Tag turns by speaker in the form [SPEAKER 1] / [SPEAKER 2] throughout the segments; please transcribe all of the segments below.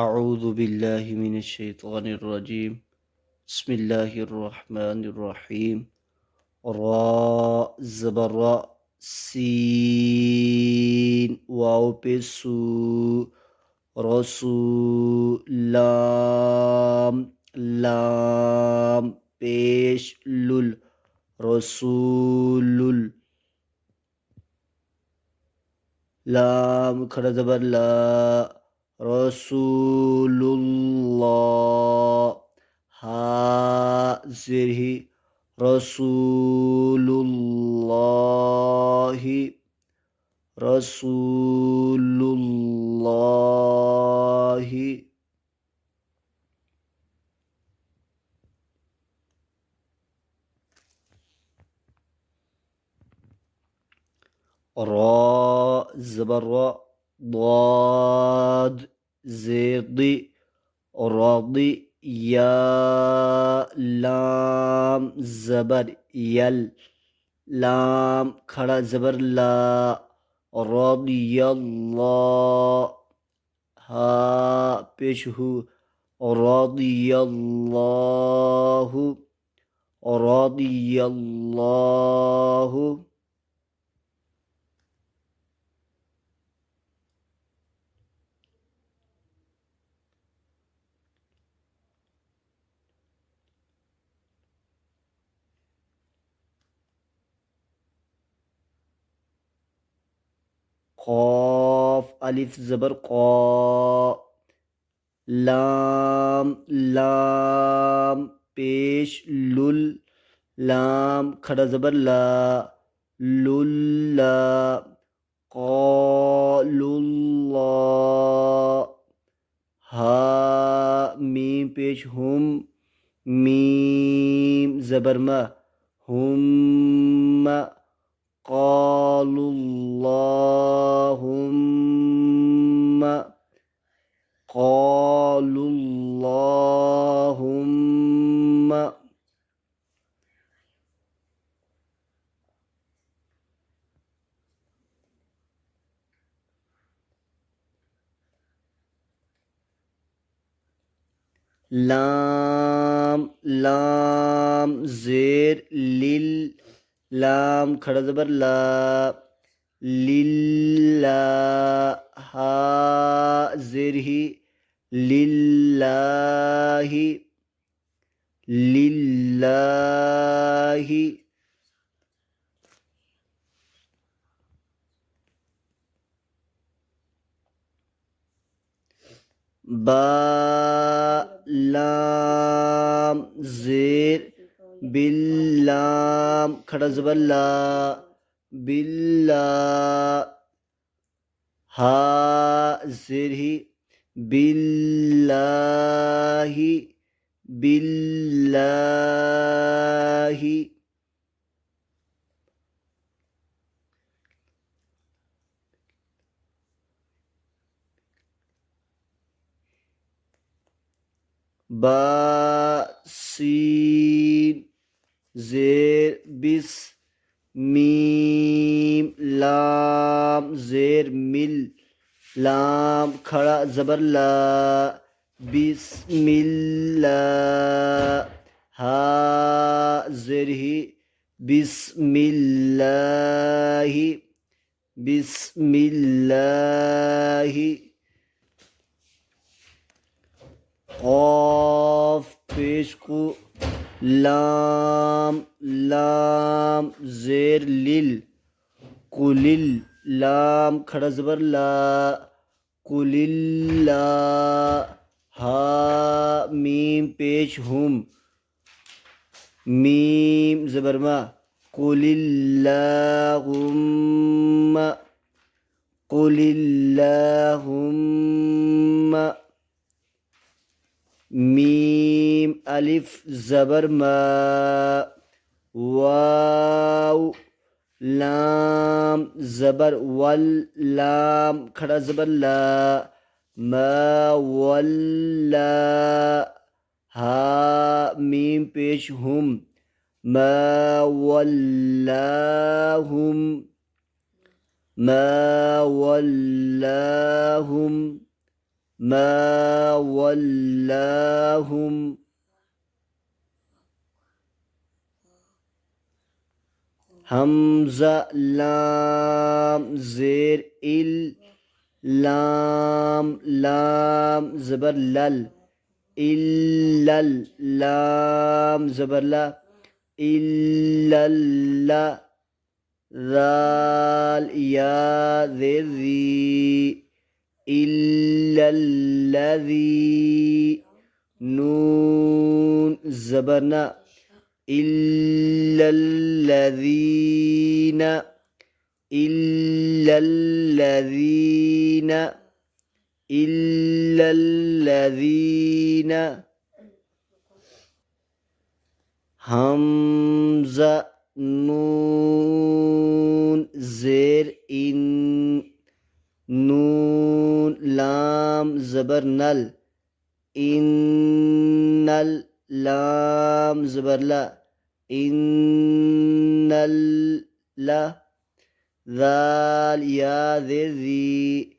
[SPEAKER 1] أعوذ بالله من الشيطان الرجيم. بسم الله الرحمن الرحيم. را زبر را، سين واو بسو، رسول لام لام پیش لل، رسول لام کھڑا زبر لا، رسول الله ها زره، رسول الله رسول الله. را زبر را، ضاد زير ضي، راضي يا لام زبر يل، لام کھڑا زبر لا، رضي الله ها پیش ہو، رضي الله رضي الله. قاف ألف زبر قا، لام لام پیش لل، لام کھڑا زبر لا، للا قال الله ها میم پیش هم، میم زبر ما، هم قالوا اللهم قالوا اللهم. لام لام زیر لیل، لام کھڑا زبر لا، للہ ہا زیر ہی، للہ للہ. با لام زیر باللام کھڑا زبر لا، باللہ ہا زیر ہی، باللہ باللہ. با سین زیر بس، میم لام زیر مل، لام کھڑا زبر لا، بسم اللہ ہا زیر ہی، بسم اللہ بسم اللہ. قاف پیش کو، لام لام زیر لیل، قلل لام کھڑا زبر لا، قللہ ہا میم پیش ہم، میم زبر ما، قل اللہم قل اللہم. میم الف زبر ما، واو لام زبر ول، لام کھڑا زبر لا، ما ولا ہا میم پیش ہم، ما ولاہم ما ولاہم ما ولاهم همزة لام زير لام لام زبر لل إلا لام زبر لا إلا لا ذال يا ذي إلا الذي نون زبرنا إلا الذين إلا الذين إلا الذين همزة نون زير إن نون لام زبر نل إن لام زبر لا إن لا ذال يا ذي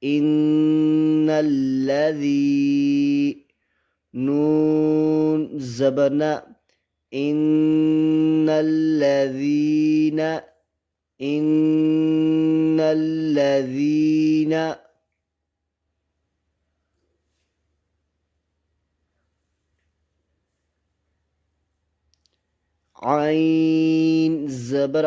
[SPEAKER 1] إن الذي نون زبرنا إن الذين إن الذين عين زبر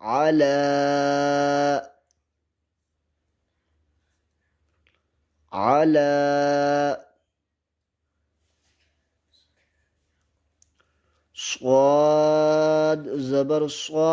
[SPEAKER 1] على على صاد زبر صا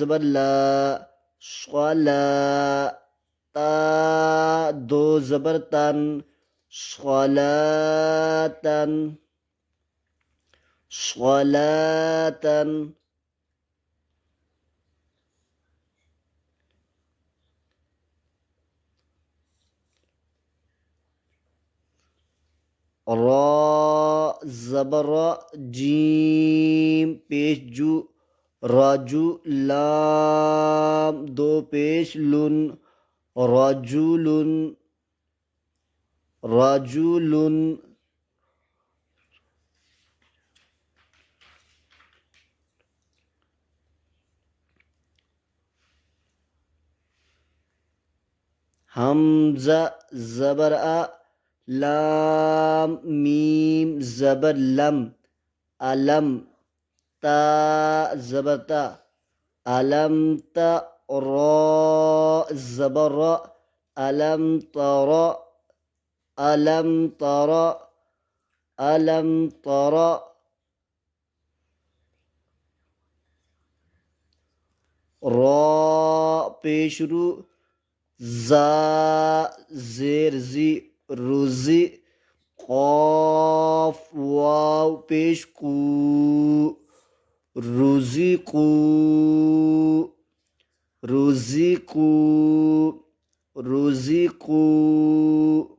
[SPEAKER 1] زبر لا صلا تا دو زبر تن صلاة صلاة را زبر را جیم پیش جو راجو لام دو پیش لن رجل رجل همزة زبر لام ميم زبر لم ألم تا زبر تا ألم را زبر را ألم ترى ألم ترى ألم ترى را پیش رو زا زیر زی روزی قاف واو پیش کو روزی کو روزی کو روزی کو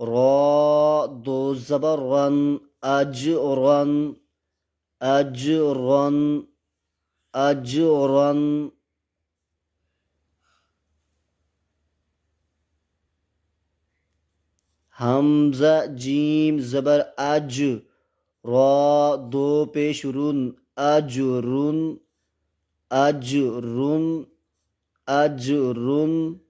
[SPEAKER 1] را دو زبر رن أجرن أجرن أجرن همزة جيم زبر أج را دو پیش رن أجرن أجرن أجرن